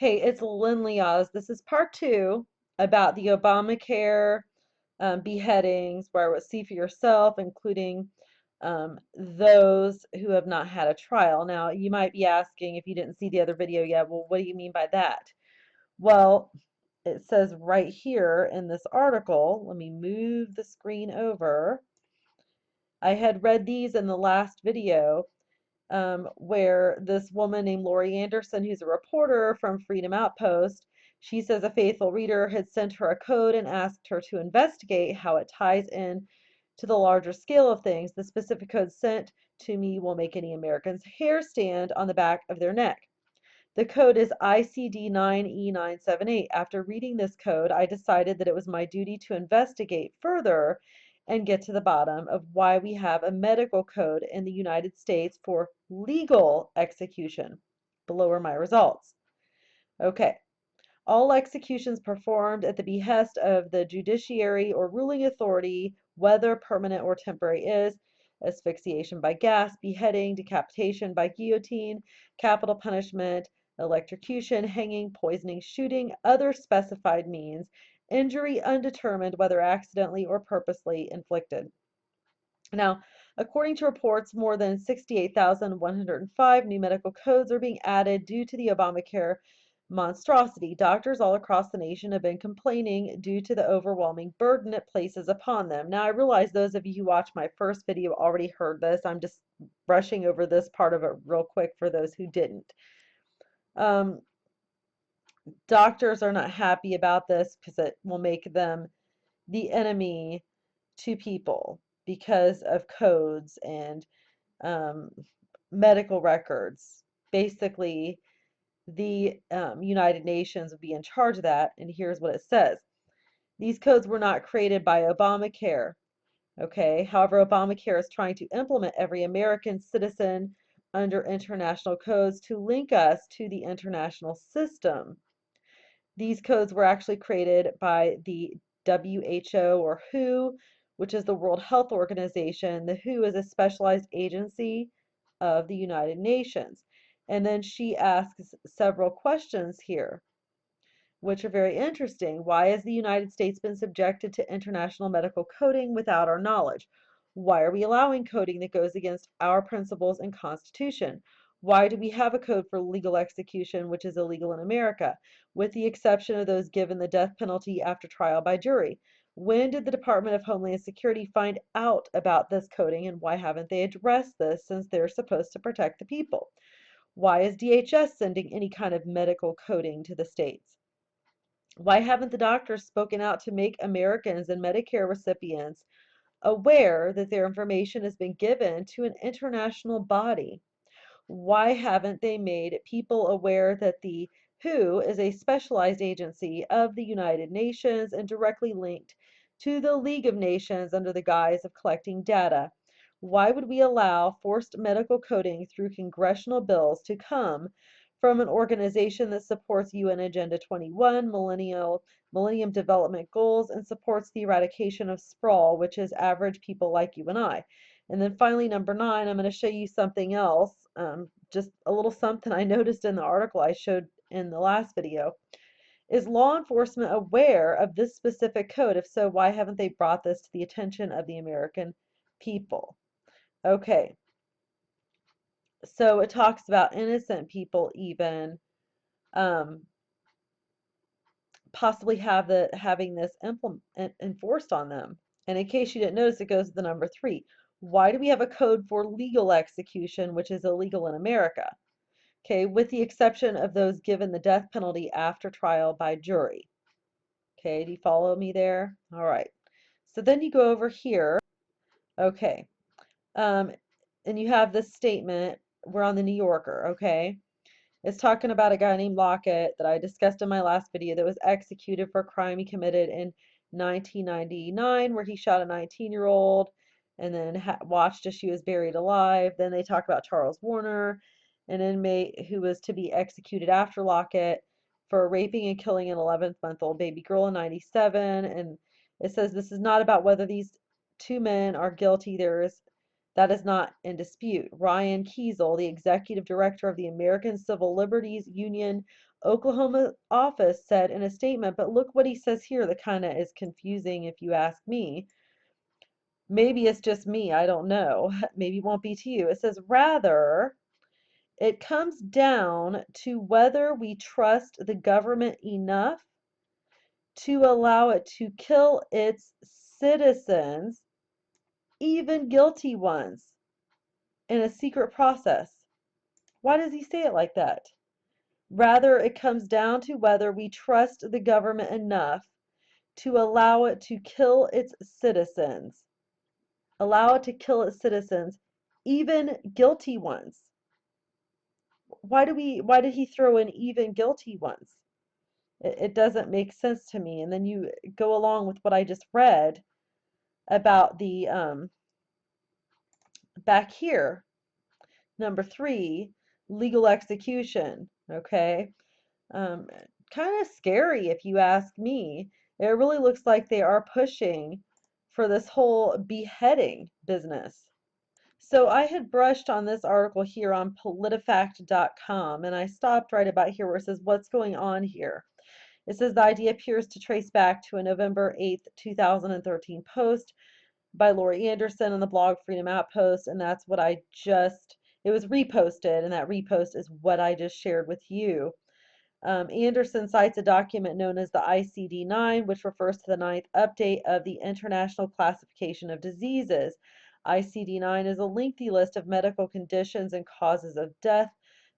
Hey, it's Lynn Oz. This is part two about the Obamacare beheadings, where it was see for yourself, including those who have not had a trial. Now, you might be asking if you didn't see the other video yet, well, what do you mean by that? Well, it says right here in this article, let me move the screen over. I had read these in the last video where this woman named Lori Anderson, who's a reporter from Freedom Outpost, she says a faithful reader had sent her a code and asked her to investigate how it ties in to the larger scale of things. The specific code sent to me will make any American's hair stand on the back of their neck. The code is ICD 9E978. After reading this code, I decided that it was my duty to investigate further and get to the bottom of why we have a medical code in the United States for legal execution. Below are my results. Okay. All executions performed at the behest of the judiciary or ruling authority, whether permanent or temporary, is asphyxiation by gas, beheading, decapitation by guillotine, capital punishment, electrocution, hanging, poisoning, shooting, other specified means, injury undetermined whether accidentally or purposely inflicted. Now, according to reports, more than 68,105 new medical codes are being added due to the Obamacare monstrosity. Doctors all across the nation have been complaining due to the overwhelming burden it places upon them. Now, I realize those of you who watched my first video already heard this. I'm just brushing over this part of it real quick for those who didn't. Doctors are not happy about this because it will make them the enemy to people because of codes and medical records. Basically, the United Nations would be in charge of that, and here's what it says. These codes were not created by Obamacare. Okay, however, Obamacare is trying to implement every American citizen under international codes to link us to the international system. These codes were actually created by the WHO, or WHO, which is the World Health Organization. The WHO is a specialized agency of the United Nations. And then she asks several questions here, which are very interesting. Why has the United States been subjected to international medical coding without our knowledge? Why are we allowing coding that goes against our principles and Constitution? Why do we have a code for legal execution, which is illegal in America, with the exception of those given the death penalty after trial by jury? When did the Department of Homeland Security find out about this coding, and why haven't they addressed this since they're supposed to protect the people? Why is DHS sending any kind of medical coding to the states? Why haven't the doctors spoken out to make Americans and Medicare recipients aware that their information has been given to an international body? Why haven't they made people aware that the WHO is a specialized agency of the United Nations and directly linked to the League of Nations under the guise of collecting data? Why would we allow forced medical coding through congressional bills to come from an organization that supports UN Agenda 21, Millennium Development Goals, and supports the eradication of sprawl, which is average people like you and I? And then finally, number 9, I'm going to show you something else, just a little something I noticed in the article I showed in the last video. Is law enforcement aware of this specific code? If so, why haven't they brought this to the attention of the American people? Okay, so it talks about innocent people even possibly having this enforced on them. And in case you didn't notice, it goes to the number 3. Why do we have a code for legal execution, which is illegal in America? Okay, with the exception of those given the death penalty after trial by jury. Okay, do you follow me there? All right. So then you go over here. Okay. And you have this statement. We're on the New Yorker, okay? It's talking about a guy named Lockett that I discussed in my last video that was executed for a crime he committed in 1999, where he shot a 19-year-old and then watched as she was buried alive. Then they talk about Charles Warner, an inmate who was to be executed after Lockett for raping and killing an 11-month-old baby girl in 97. And it says this is not about whether these two men are guilty. That is not in dispute. Ryan Kiesel, the executive director of the American Civil Liberties Union, Oklahoma office said in a statement, but look what he says here that kind of is confusing if you ask me. Maybe it's just me, I don't know. Maybe it won't be to you. It says, rather, it comes down to whether we trust the government enough to allow it to kill its citizens, even guilty ones, in a secret process. Why does he say it like that? Rather, it comes down to whether we trust the government enough to allow it to kill its citizens. Allow it to kill its citizens, even guilty ones. Why did he throw in even guilty ones? It doesn't make sense to me. And then you go along with what I just read about the back here, number 3, legal execution. Okay, um, kind of scary if you ask me. It really looks like they are pushing for this whole beheading business. So I had brushed on this article here on politifact.com, and I stopped right about here where it says what's going on here. It says the idea appears to trace back to a November 8th, 2013 post by Lori Anderson on the blog Freedom Outpost, and that's what it was reposted, and that repost is what I just shared with you. Anderson cites a document known as the ICD-9, which refers to the ninth update of the International Classification of Diseases. ICD-9 is a lengthy list of medical conditions and causes of death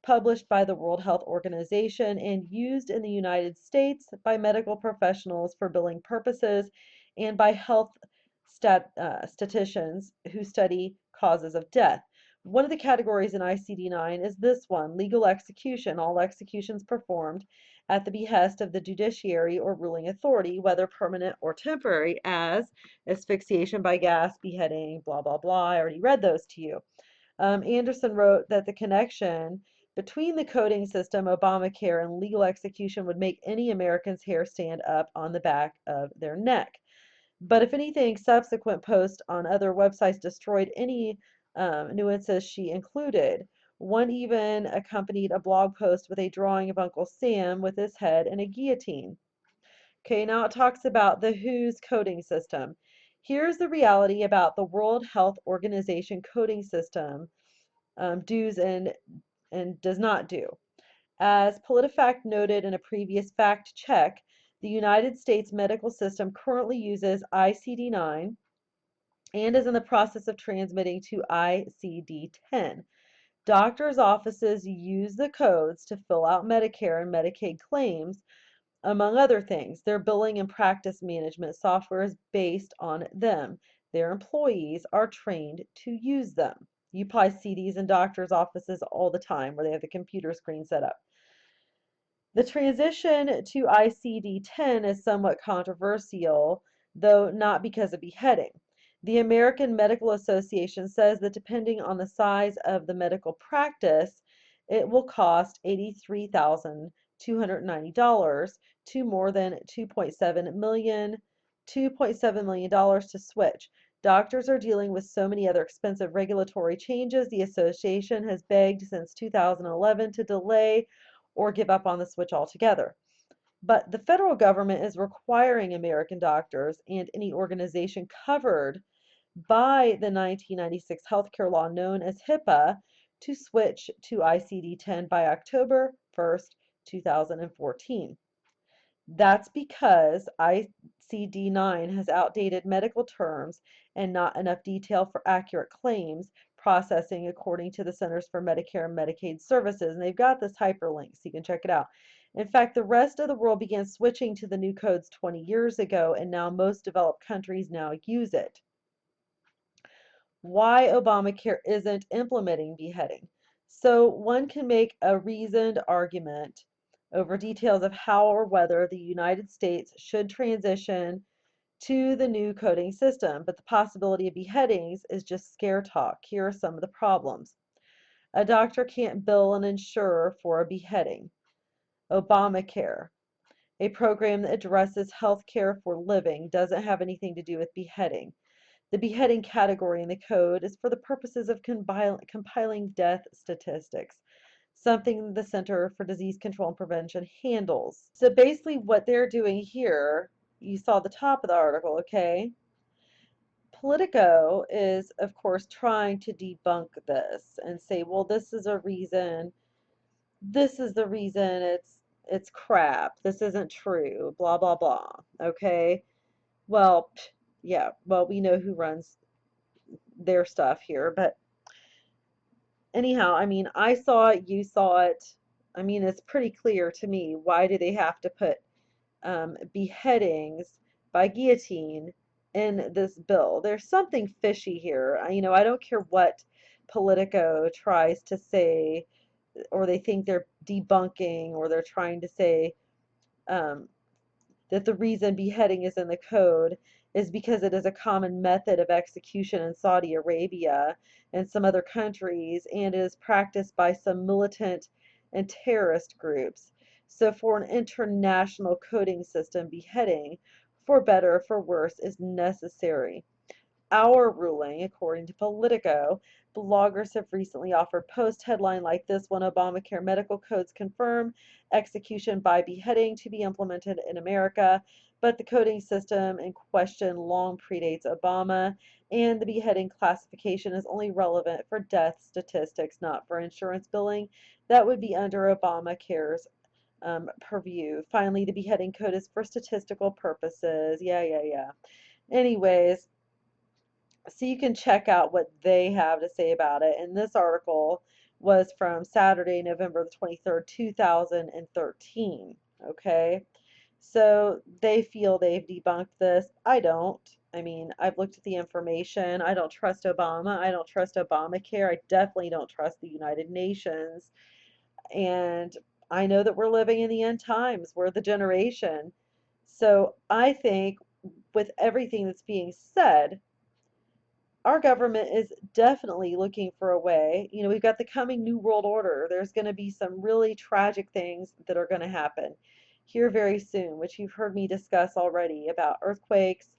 published by the World Health Organization and used in the United States by medical professionals for billing purposes and by health statisticians who study causes of death. One of the categories in ICD-9 is this one, legal execution, all executions performed at the behest of the judiciary or ruling authority, whether permanent or temporary, as asphyxiation by gas, beheading, blah, blah, blah. I already read those to you. Anderson wrote that the connection between the coding system, Obamacare, and legal execution would make any American's hair stand up on the back of their neck. But if anything, subsequent posts on other websites destroyed any nuances she included. One even accompanied a blog post with a drawing of Uncle Sam with his head in a guillotine. Okay, now it talks about the WHO's coding system. Here's the reality about the World Health Organization coding system, does and does not do. As PolitiFact noted in a previous fact check, the United States medical system currently uses ICD-9 and is in the process of transmitting to ICD-10. Doctors' offices use the codes to fill out Medicare and Medicaid claims, among other things. Their billing and practice management software is based on them. Their employees are trained to use them. You probably see these in doctors' offices all the time where they have the computer screen set up. The transition to ICD-10 is somewhat controversial, though not because of beheading. The American Medical Association says that depending on the size of the medical practice, it will cost $83,290 to more than $2.7 million to switch. Doctors are dealing with so many other expensive regulatory changes. The association has begged since 2011 to delay or give up on the switch altogether. But the federal government is requiring American doctors and any organization covered by the 1996 healthcare law known as HIPAA to switch to ICD-10 by October 1st, 2014. That's because ICD-9 has outdated medical terms and not enough detail for accurate claims processing according to the Centers for Medicare and Medicaid Services. And they've got this hyperlink so you can check it out. In fact, the rest of the world began switching to the new codes 20 years ago, and now most developed countries now use it. Why Obamacare isn't implementing beheading? So one can make a reasoned argument over details of how or whether the United States should transition to the new coding system, but the possibility of beheadings is just scare talk. Here are some of the problems. A doctor can't bill an insurer for a beheading. Obamacare, a program that addresses health care for living, doesn't have anything to do with beheading. The beheading category in the code is for the purposes of compiling death statistics. something the Center for Disease Control and Prevention handles. So basically what they're doing here, you saw the top of the article, okay? Politico is, of course, trying to debunk this and say, well, this is a reason, this is the reason it's crap. This isn't true, blah, blah, blah. Okay? Well, yeah, well, we know who runs their stuff here, but anyhow, I mean, I saw it, you saw it. I mean, it's pretty clear to me. Why do they have to put beheadings by guillotine in this bill? There's something fishy here. I don't care what Politico tries to say, or they think they're debunking, or they're trying to say um, that the reason beheading is in the code is because it is a common method of execution in Saudi Arabia and some other countries, and it is practiced by some militant and terrorist groups. So, for an international coding system, beheading, for better or for worse, is necessary. Our ruling, according to Politico, bloggers have recently offered post headline like this one: Obamacare medical codes confirm execution by beheading to be implemented in America, but the coding system in question long predates Obama, and the beheading classification is only relevant for death statistics, not for insurance billing. That would be under Obamacare's purview. Finally, the beheading code is for statistical purposes. Yeah. Anyways, so you can check out what they have to say about it. And this article was from Saturday, November the 23rd, 2013. Okay. So they feel they've debunked this. I don't. I mean, I've looked at the information. I don't trust Obama. I don't trust Obamacare. I definitely don't trust the United Nations. And I know that we're living in the end times. We're the generation. So I think with everything that's being said, our government is definitely looking for a way. We've got the coming New World Order. There's going to be some really tragic things that are going to happen here very soon, which you've heard me discuss already about earthquakes,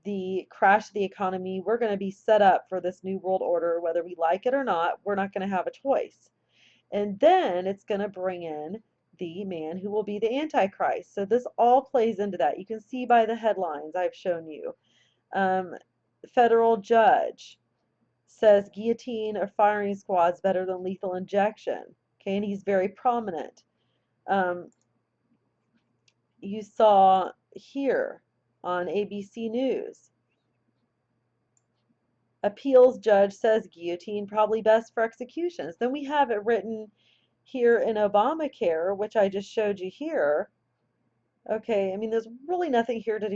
the crash of the economy. We're going to be set up for this New World Order, whether we like it or not. We're not going to have a choice. And then it's going to bring in the man who will be the Antichrist. So this all plays into that. You can see by the headlines I've shown you. Um, Federal judge says guillotine or firing squad's better than lethal injection. Okay, and he's very prominent. Um, you saw here on ABC News, appeals judge says guillotine probably best for executions. Then we have it written here in Obamacare, which I just showed you here. Okay, I mean, there's really nothing here to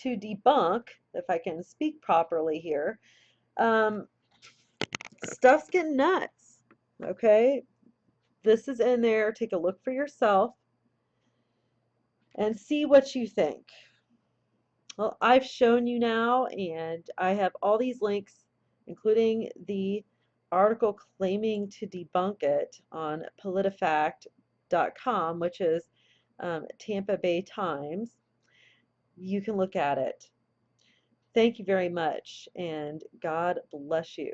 debunk, if I can speak properly here. Stuff's getting nuts. Okay, this is in there. Take a look for yourself and see what you think. Well, I've shown you now, and I have all these links, including the article claiming to debunk it on politifact.com, which is Tampa Bay Times. You can look at it. Thank you very much, and God bless you.